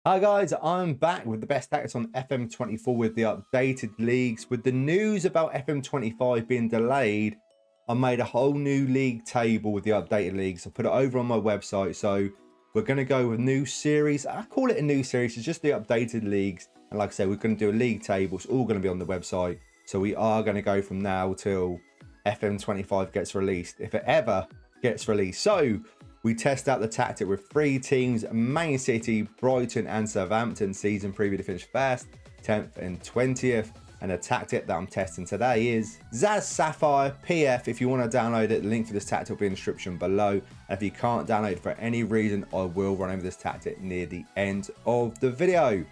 Hi guys, I'm back with the best tactics on FM24 with the updated leagues. With the news about FM25 being delayed, I made a whole new league table with the updated leagues. I put it over on my website. So we're going to go with new series. I call it a new series. It's just the updated leagues. And like I said, we're going to do a league table. It's all going to be on the website. So we are going to go from now till FM25 gets released, if it ever gets released. So we test out the tactic with 3 teams: Man City, Brighton and Southampton. Season preview to finish 1st, 10th and 20th. And the tactic that I'm testing today is ZAZ Sapphire PF. If you want to download it, the link for this tactic will be in the description below. And if you can't download it for any reason, I will run over this tactic near the end of the video.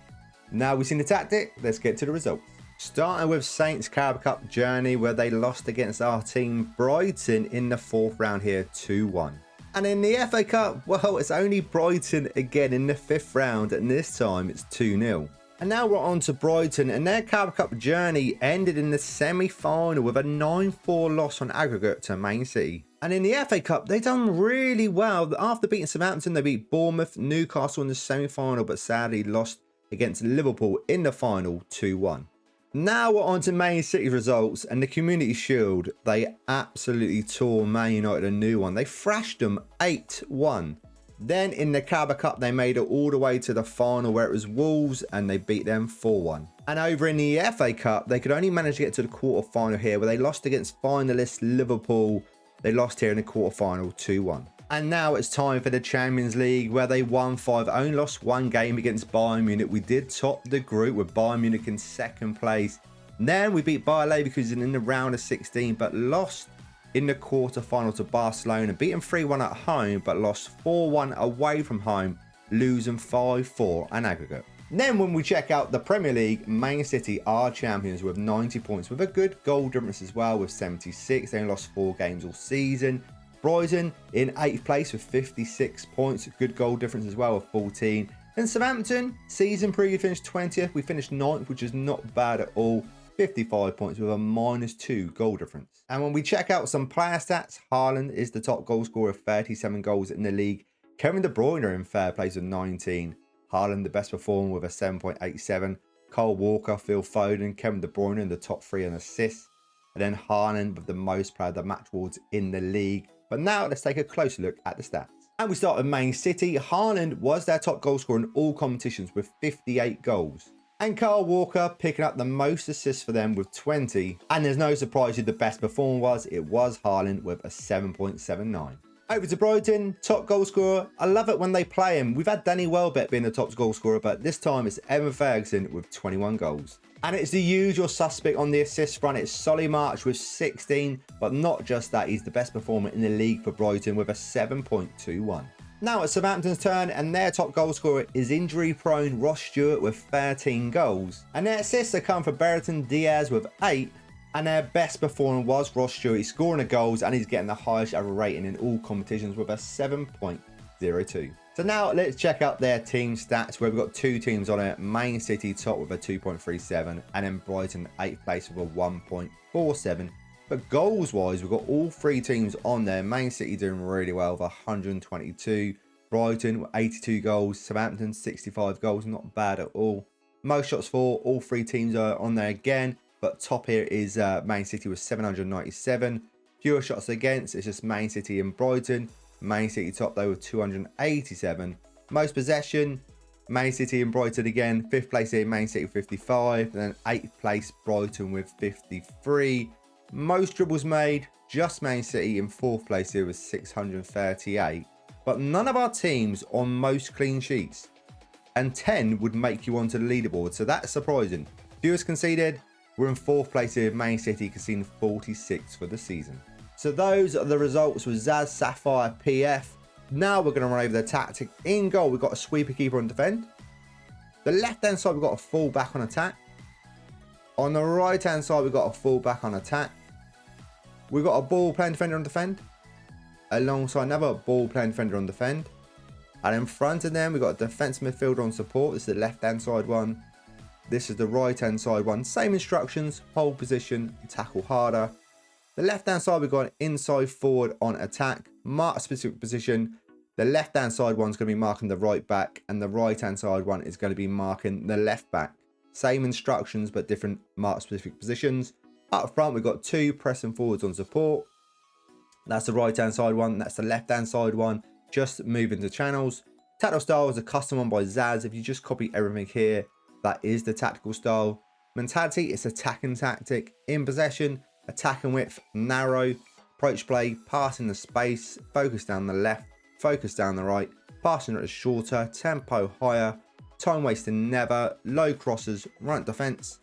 Now we've seen the tactic, let's get to the results. Starting with Saints Carabao Cup journey, where they lost against our team Brighton in the 4th round here 2-1. And in the FA Cup, well, it's only Brighton again in the 5th round, and this time it's 2-0. And now we're on to Brighton, and their Carabao Cup journey ended in the semi-final with a 9-4 loss on aggregate to Man City. And in the FA Cup, they done really well. After beating Southampton, they beat Bournemouth, Newcastle in the semi-final, but sadly lost against Liverpool in the final 2-1. Now we're on to Man City's results, and the Community Shield. They absolutely tore Man United a new one. They thrashed them 8-1. Then in the Carabao Cup, they made it all the way to the final, where it was Wolves, and they beat them 4-1. And over in the FA Cup, they could only manage to get to the quarter-final here, where they lost against finalists Liverpool. They lost here in the quarter-final 2-1. And now it's time for the Champions League, where they won 5, only lost 1 game against Bayern Munich. We did top the group with Bayern Munich in 2nd place. And then we beat Bayer Leverkusen in the round of 16, but lost in the quarter-final to Barcelona. Beat them 3-1 at home, but lost 4-1 away from home, losing 5-4 on aggregate. And then when we check out the Premier League, Man City are champions with 90 points, with a good goal difference as well with 76. They only lost 4 games all season. Brighton in 8th place with 56 points, good goal difference as well with 14. And Southampton, season preview finished 20th. We finished 9th, which is not bad at all. 55 points with a -2 goal difference. And when we check out some player stats, Haaland is the top goal scorer with 37 goals in the league. Kevin De Bruyne are in third place with 19. Haaland the best performer with a 7.87. Kyle Walker, Phil Foden, Kevin De Bruyne in the top 3 in assists. And then Haaland with the most player of the match awards in the league. But now let's take a closer look at the stats. And we start with Man City. Haaland was their top goal scorer in all competitions with 58 goals. And Kyle Walker picking up the most assists for them with 20. And there's no surprise who the best performer was. It was Haaland with a 7.79. Over to Brighton, top goal scorer. I love it when they play him. We've had Danny Welbeck being the top goal scorer, but this time it's Evan Ferguson with 21 goals. And it's the usual suspect on the assist front. It's Solly March with 16, but not just that, he's the best performer in the league for Brighton with a 7.21. Now it's Southampton's turn, and their top goal scorer is injury-prone Ross Stewart with 13 goals. And their assists have come from Brereton Diaz with 8, and their best performer was Ross Stewart. He's scoring the goals, and he's getting the highest ever rating in all competitions with a 7.02. So now let's check out their team stats, where we've got 2 teams on it. Man City top with a 2.37, and then Brighton 8th place with a 1.47. But goals-wise, we've got all 3 teams on there. Man City doing really well with 122. Brighton with 82 goals. Southampton 65 goals, not bad at all. Most shots for, all 3 teams are on there again. But top here is Man City with 797. Fewer shots against, it's just Man City and Brighton. Man City top though with 287. Most possession, Man City and Brighton again. 5th place here, Man City with 55. And then 8th place, Brighton with 53. Most dribbles made, just Man City in 4th place here with 638. But none of our teams on most clean sheets. And 10 would make you onto the leaderboard, so that's surprising. Fewest conceded, we're in 4th place here, Man City conceding 46 for the season. So those are the results with ZAZ Sapphire PF. Now we're going to run over the tactic. In goal, we've got a sweeper keeper on defend. The left-hand side, we've got a full back on attack. On the right-hand side, we've got a full back on attack. We've got a ball playing defender on defend. Alongside another ball playing defender on defend. And in front of them, we've got a defensive midfielder on support. This is the left-hand side one. This is the right-hand side one. Same instructions, hold position, tackle harder. The left-hand side, we've got an inside forward on attack, mark a specific position, The left-hand side one's going to be marking the right back, and the right-hand side one is going to be marking the left back. Same instructions, but different mark-specific positions. Up front, we've got 2 pressing forwards on support. That's the right-hand side one. That's the left-hand side one. Just moving to channels. Tactical style is a custom one by ZAZ. If you just copy everything here, that is the tactical style. Mentality is attacking tactic. In possession, attacking width, narrow. Approach play, passing the space, focus down the left, focus down the right, passing it is shorter, tempo higher, time wasting never, low crosses, right defense.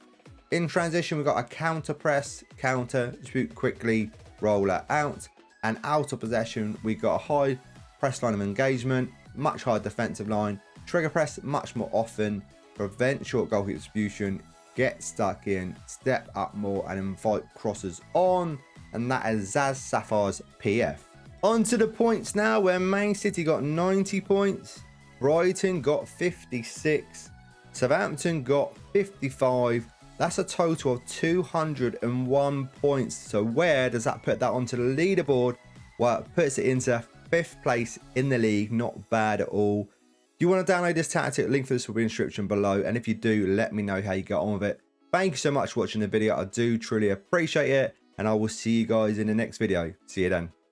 In transition, we've got a counter press, counter, distribute quickly, roller out. And out of possession, we've got a high press line of engagement, much higher defensive line, trigger press much more often, prevent short goal kick distribution, get stuck in, step up more, and invite crosses on. And that is ZAZ Sapphire's PF. On to the points now, where Man City got 90 points, Brighton got 56, Southampton got 55. That's a total of 201 points. So where does that put that onto the leaderboard? Well, it puts it into 5th place in the league. Not bad at all. If you want to download this tactic, link for this will be in the description below. And if you do, let me know how you got on with it. Thank you so much for watching the video. I do truly appreciate it. And I will see you guys in the next video. See you then.